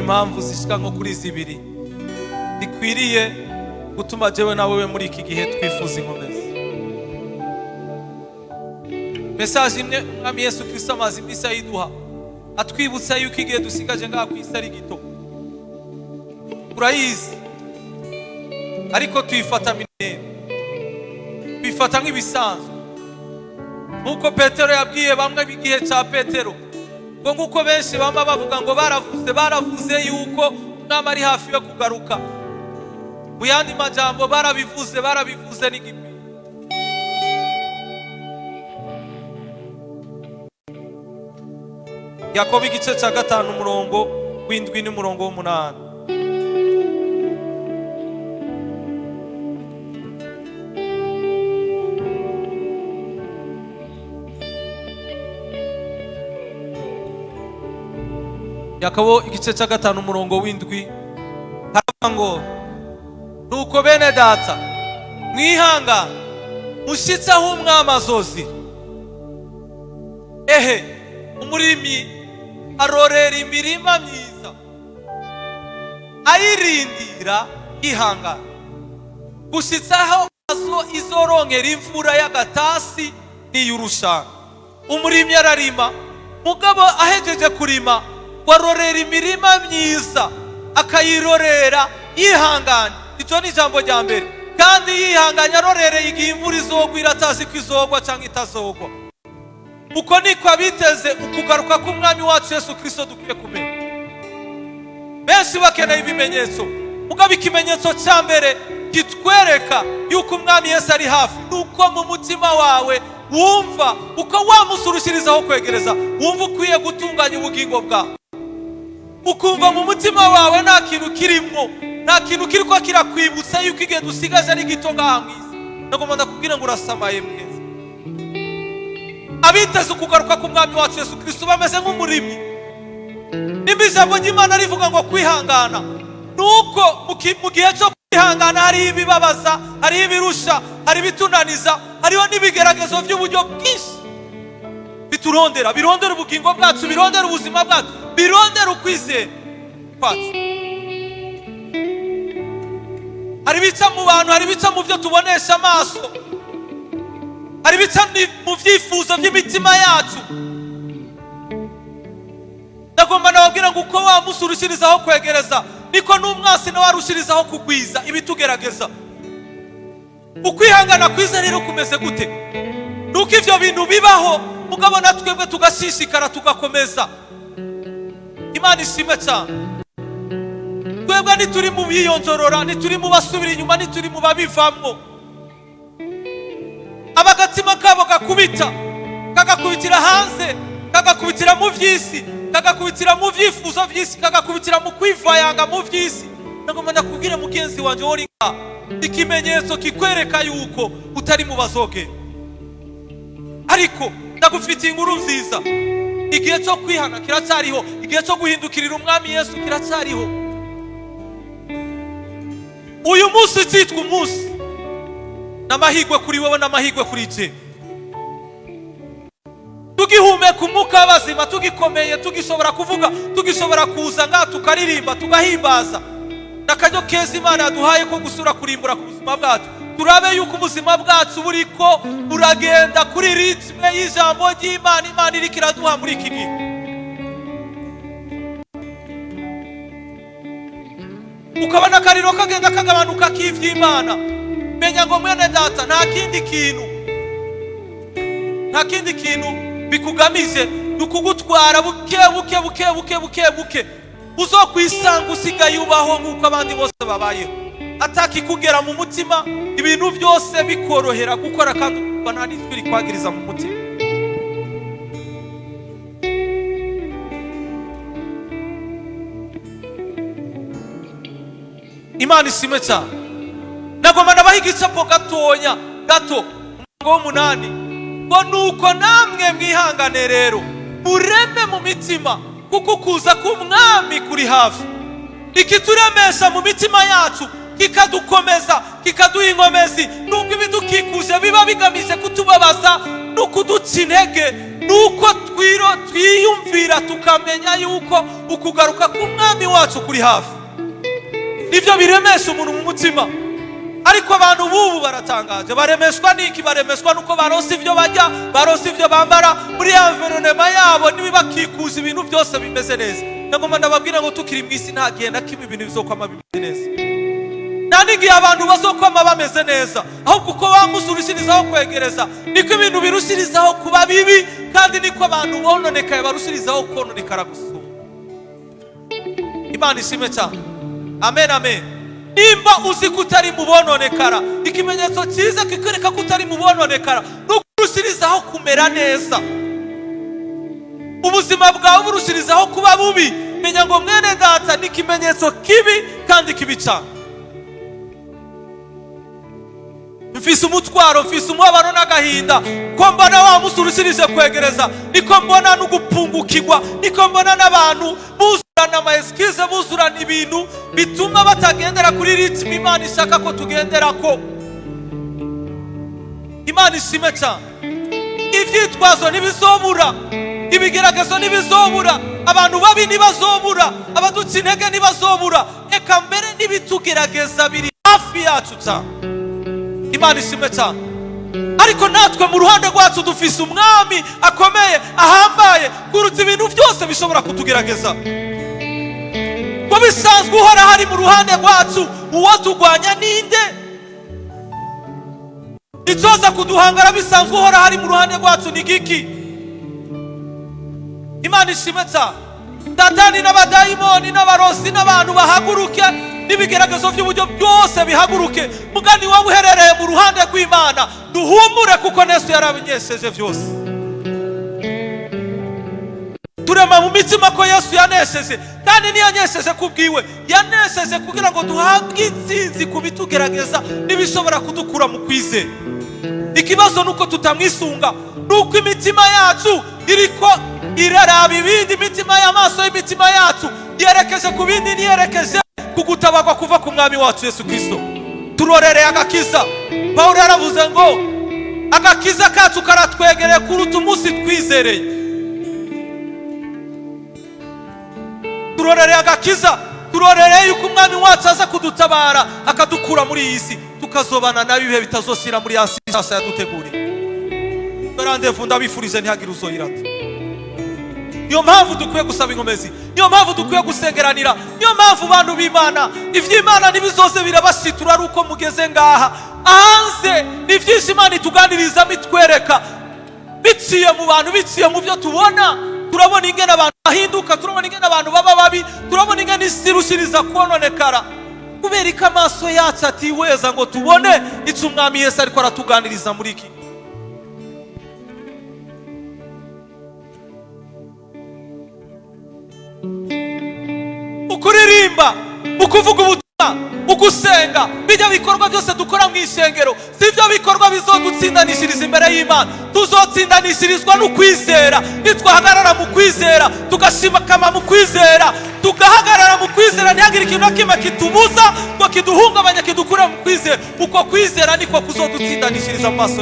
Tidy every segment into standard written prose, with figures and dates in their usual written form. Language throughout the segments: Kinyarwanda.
impamvu zishika nko kuri zibiri dikwiriye gutuma jewe na wewe muri iki gihe twifuza inkomezi. Message imwe Mwami Yesu Kristo amazi imisa yiduha atwibutsa yuko igihe dusigaje ngaha ku isi ari gito. Urayizi ariko tuyifata minene, tuyifata nk'ibisanzwe. Nkuko Petero yabwiye bamwe bigihe ca Petero ngo nkuko benshi bama bavuga ngo baravuze yuko Umwami ari hafi yo kugaruka. Mu yandi majambo barabivuze n'igipi. Yakobo igice ca 5 umurongo w'indwi n'umurongo w'umunani. Yakobo igice ca 5 umurongo w'indwi haravuga ngo nuko bene data mwihanga mushitse aho Umwami azozi. Umurimi arorera imirima myiza ayirindira ihanga gushitsa aho izorongera imvura y'agatasi n'iy'urushana. Umurimi ararima mugabo ahejeje kurima warorera imirima myiza akayirorera yihanganye. Icyo ni ijambo rya mbere. Kandi yihanganye arorereye igihe imvura izogwira atazi ko izogwa cyangwa itazogwa. Uko niko abiteze ukugaruka k'Umwami wacu Yesu Kristo dukwiye kumenya. Benshi bakeneye ibimenyetso, mugabo ikimenyetso cya mbere kitwereka yuko Umwami Yesu ari hafi nuko mu mutima wawe wumva uko wamusurushirizaho kwegereza, wumva ukwiye gutunganya ubugingo bwawe, ukumva mu mutima wawe nta kintu kirimo, nta kintu kiriko kirakwibutsa yuko igihe dusigaje ari gito ngaha mw'isi. Nagomba ndakubwira ngo urasamaye mwese. Abiteze ukugaruka k'Umwami wacu Yesu Kristo bameze nk'umurimi. Nimba ijambo ry'Imana rivuga ngo kwihangana, nuko mu gihe cyo kwihangana hari ibibabaza, hari ibirusha, hari ibitunaniza, hariho n'ibigeragezo by'uburyo bwinshi biturondera, birondera ubugingo bwacu, birondera ubuzima bwacu, birondera ukwizera kwacu. Hari bica mu bantu, hari bica mu byo tubonesha amaso, hari bica mu byifuzo by'imitima yacu. Ndagomba nababwira ngo uko wamusurushirizaho kwegereza niko n'umwasi nawe arushirizaho kugwiza ibitugerageza. Ukwihangana kwiza rero kumeze gute? Nuko ivyo bintu bibaho mugabo natwebwe tugashishikara tugakomeza. Imana ishimwe cyane. Twebwe nituri mu biyonjorora, nituri mu basubira inyuma, nituri mu babivamwo. Abagatima kabo gakubita, kagakubitira hanze, kagakubitira mu vyisi, kagakubitira mu vyifuzo vy'isi, kagakubitira mu kwivayanga mu vy'isi. Nagomba ndakubwire mugenzi wanje wori nga ikimenyetso kikwereka yuko utari mu bazoge. Ariko ndagufitiye inkuru nziza. Igihe cyo kwihana kiracyariho, igihe cyo guhindukirira Umwami Yesu kiracyariho. Uyu munsi cyitwa umunsi n'amahirwe kuri wewe n'amahirwe kuri je. Tugihumeka umwuka w'abazima, tugikomeye, tugishobora kuvuga, tugishobora kuza ngaha tukaririmba, tugahimbaza. Nakaryo keza Imana yaduhaye ko gusura kurimbura ku buzima bwacu. Turabe yuko ubuzima bwacu buriko buragenda kuri ritme y'ijambo ry'Imana. Imana iriko iraduha muri iki gihe. Ukabona kariro kagenda kagabanuka k'ivy'Imana, menya ngo mwene data nta kindi kintu bikugamije dukugutwara buke uzokwisanga usigaye ubaho nk'uko abandi bose babayeho, atakikugera mu mutima, ibintu byose bikorohera gukora kandi ukumva nta n'ijwi rikwagiriza mu mutima. Imana ishimwe cyane. Nagomba nabaha igicapo gato umurongo w'umunani ngo nuko namwe mwihangane rero mureme mu mitima kuko kuza k'Umwami kuri hafi. Ikituremesha mu mitima yacu kikadukomeza, kikaduha inkomezi, nubwo ibidukikuje biba bigamije kutubabaza no kuduca intege, nuko twiyumvira tukamenya yuko ukugaruka k'umwami wacu kuri hafi. Nibyo biremesha umuntu mu mutima. Ariko abantu bubu baratangaje, baremeshwa niki? Baremeshwa nuko baronse ibyo bajya, baronse ibyo bambara, muri environnement yabo nibibakikuza ibintu byose bimeze neza. Nagomba ndababwira ngo tukiri mu isi nta gihe na kimwe ibintu bizokwama bimeze neza. Nta n'igihe abantu bazokwama bameze neza, ahubwo uko bamusurushirizaho kwegereza niko ibintu birushirizaho kuba bibi, kandi niko abantu bononekaye barushirizaho kononekara gusumba. Imana ishimwe cyane. Amen, amen. Nimba uzi kutari mu bononekara, ikimenyetso cyiza kikwereka kutari mu bononekara no kurushirizaho kumera neza. Ubuzima bwawe burushirizaho kuba bubi, menya ngo mwene data ni ikimenyetso kibi kandi kibi cyane. Mfise umutwaro, mfise umubabaro n'agahinda, ko mbona wa musurushirije kwegereza, niko mbona n'ugupungukirwa, niko mbona n'abantu buzurana ama excuse, buzurana ibintu bituma batagendera kuri ritmu Imana ishaka ko tugenderako. Imana ishime cyane. Ivyitwazo ntibizobura, ibigeragezo ntibizobura, abantu babi ntibazobura, abaduca intege ntibazobura, eka mbere n'ibitugerageza biri hafi yacu cyane. Imana ishime cyane. Ariko natwe mu ruhande rwacu dufise umwami akomeye, ahambaye kuruta ibintu byose bishobora kutugerageza. Ko bisanzwe uhora hari mu ruhande rwacu, uwo tugwanya ninde? Icoza kuduhangara bisanzwe uhora hari mu ruhande rwacu ni giki? Imana ishime cyane. Satani n'abadayimoni n'abarozi n'abantu bahaguruke, n'ibigeragezo by'uburyo byose bihaguruke, mugani wawe uherereye mu ruhande rw'Imana, duhumure kuko Yesu yarabinyesheje byose. Turema mu mitima ko Yesu yanesheje, kandi niyanyesheje kubwiwe, yanesheje kugira ngo duhabwe intsinzi ku bitugerageza n'ibishobora kudukura mu kwizera. Ikibazo nuko tutamwisunga, nuko imitima yacu iriko iraraba ibindi, imitima y'amaso y'imitima yacu yerekeje ku bindi, niyerekeje kugutabarwa kuva ku mwami wacu Yesu Kristo. Turorereye agakiza. Pawulo yaravuze ngo agakiza kacu karatwegereye kuruta umunsi twizereye. Turorereye agakiza, turorereye yuko umwami wacu aza kudutabara akadukura muri iyi si, tukazobana nawe ibihe bitazosira muri ya si nshasha yaduteguriye. Rendez-vous ndabifurije ntihagire uzoyirata. Niyo mpamvu dukwiye gusaba inkomezi, niyo mpamvu dukwiye gusengeranira, niyo mpamvu bantu b'Imana ivy'Imana nibizose birabashitura ari uko mugeze ngaha. Hanze ni vyinshi Imana ituganiriza mitwereka, biciye mu bantu, biciye mu byo tubona. Turabona ingene abantu bahinduka, turabona ingene abantu baba babi, turabona ingene isi irushiriza kononekara, kubera ko amaso yacu atiweza ngo tubone ico umwami Yesu ariko aratuganiriza muri iki. Ukuririmba, ukuvuga ubutumwa, ugusenga, bijya bikorwa byose dukora mu ishengero, sivyo bikorwa bizodutsindanishiriza imbere y'Imana. Tuzotsindanishirizwa no kwizera. Nitwahagarara mu kwizera, tugashimama mu kwizera, tugahagarara mu kwizera, ntihagire ikintu kimwe kitubuza ngo kiduhungabanya kidukure mu kwizera. Uko kwizera niko kuzodutsindanishiriza mu maso.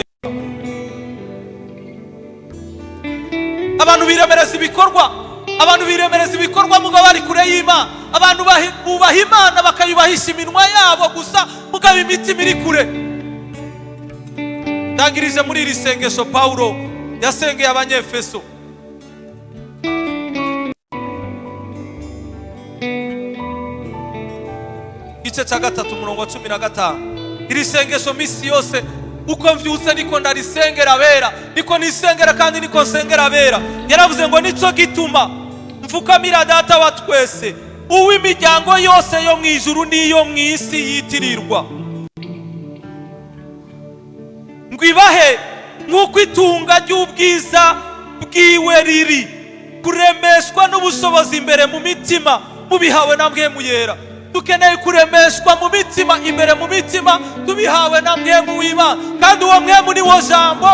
Abantu biremereza ibikorwa, abantu biremereza ibikorwa mugabo bari kure y'Imana. Abantu bubaha Imana bakayubahisha iminwa yabo gusa, mugabo imitima iri kure. Ndangirije muri iri sengesho Pawulo yasengeye Abanyefeso. Igice cya 3 umurongo wa 15. Iri sengesho misi yose uko mvyutse niko ndarisengera abera, niko nisengera kandi niko nsengera abera. Yaravuze ngo nico gituma mfukamira Data wa twese, uw'imiryango yose yo mu ijuru n'iyo mu isi yitirirwa, ngwibahe nk'uko itunga ry'ubwiza bwiwe riri, kuremeshwa n'ubushobozi imbere mu mitima mubihawe na Mpwemu Yera. Dukeneye kuremeshwa mu mitima, imbere mu mitima tubihawe na Mpwemu w'Imana, kandi uwo Mpwemu ni wo jambo.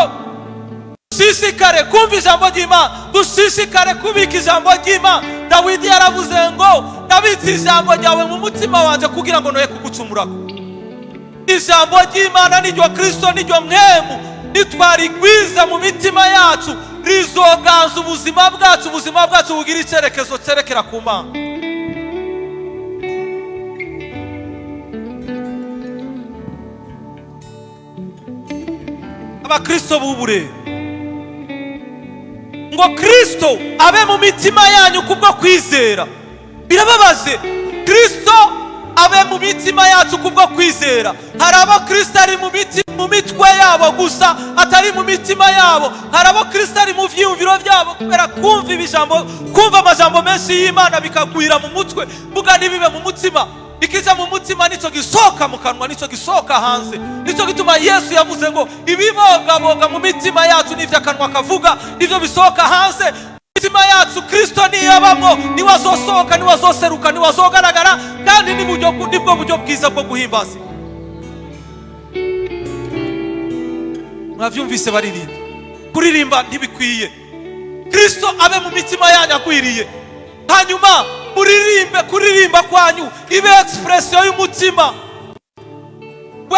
Dushishikare kumva ijambo ry'Imana, dushishikare kubika ijambo ry'Imana. Dawidi yaravuze ngo ndabitse ijambo ryawe mu mutima wanje kugira ngo noye kugucumurako. Ijambo ry'Imana niryo Kristo, niryo Mpwemu, nitwarigwiza mu mitima yacu rizoganza ubuzima bwacu bugira icyerekezo cyerekera ku Mana. Abakristo bubure ngo Kristo abe mu mitima yanyu kubwo kwizera. Birababaje, Kristo abe mu mitima yacu kubwo kwizera. Hari abo Kristo ari mu mitwe yabo gusa, atari mu mitima yabo. Hari abo Kristo ari mu vyiyumviro byabo kubera kumva amajambo menshi y'Imana bikagwira mu mutwe, buga nibibe mu mutima. Ikija mu mutima nico gisoka mu kanwa, nico gisoka hanze. Nico gituma Yesu yavuze ngo ibibogaboga mu mitima yacu n'ivyo akanwa kavuga nivyo bisoka hanze. Mitima yacu Kristo niyabamwo, niwe azosohoka, niwe azoseruka, niwe azogaragara, kandi nibwo buryo bwiza bwo guhimbaza. Mwavyumvise baririmba, kuririmba ntibikwiye. Kristo abe mu mitima yanyu agwiriye, hanyuma kuririmba kwanyu ibe expression y'umutima,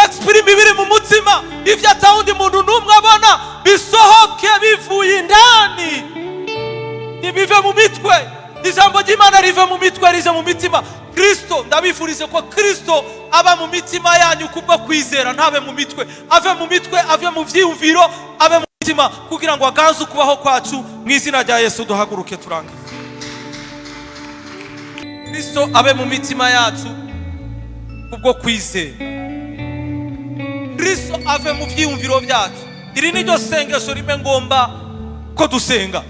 exprime ibiri mu mutima, ivyo atawundi muntu numwe abona, bisohoke bivuye indani, nibive mu mitwe. Ijambo ry'Imana rive mu mitwe, rije mu mitima. Kristo, ndabifurize ko Kristo aba mu mitima yanyu kubwo kwizera, ntabe mu mitwe. Ave mu mitwe, ave mu vyiyumviro, abe mu mitima, kugira ngo aganze kubaho kwacu. Mu izina rya Yesu duhaguruke turangize. Kristo abe mu mitima yacu kubwo kwizera. Kristo ave mu vyiyumviro byacu. Iri ni ryo sengesho rimwe ngomba ko dusenga,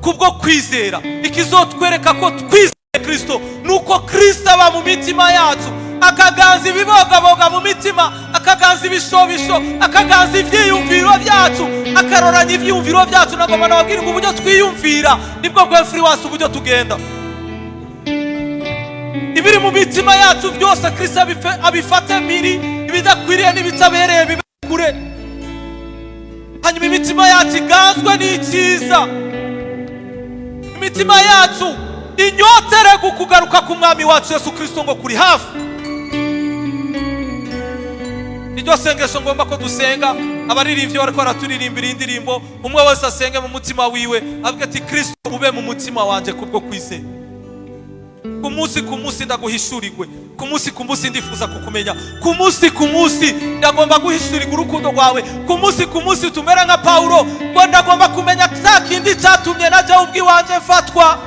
kubwo kwizera. Ikizotwereka ko twizeye Kristo nuko Kristo aba mu mitima yacu, akaganza ibibogaboga mu mitima, akaganza ibishobisho, akaganza ivyiyumviro byacu, akaroranya ivyiyumviro byacu. Nagomba nababwira ngo uburyo twiyumvira nibwo bwo influence uburyo tugenda. Ibiri mu mitima yacu byose Kristo abifate mbiri, ibidakwiriye n'ibitabereye bibe kure, hanyuma imitima yacu iganzwe n'icyiza. Imitima yacu inyotere kugaruka ku Mwami wacu Yesu Kristo ngo kuri hafi. Niryo sengesho ngomba ko dusenga. Abaririmbyi bariko baraturirimbira indirimbo, umwe wese asenge mu mutima wiwe avuga ati Kristo ube mu mutima wanje kubwo kwizera. Ku munsi ndaguhishurirwe, ku munsi ndifuza kukumenya, ku munsi ndagomba guhishurirwa urukundo rwawe, ku munsi tumera nka Paulo ngo ndagomba kumenya cya kindi cyatumye naje ubwiwanje mfatwa,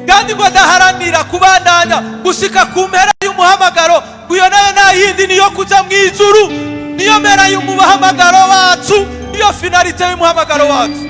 kandi ngo ndaharanira kubandanya gushika ku mpera y'umuhamagaro. Kuyo nayo nta yindi niyo kuja mu ijuru, niyo mpera y'umuhamagaro wacu, niyo finalite y'umuhamagaro wacu.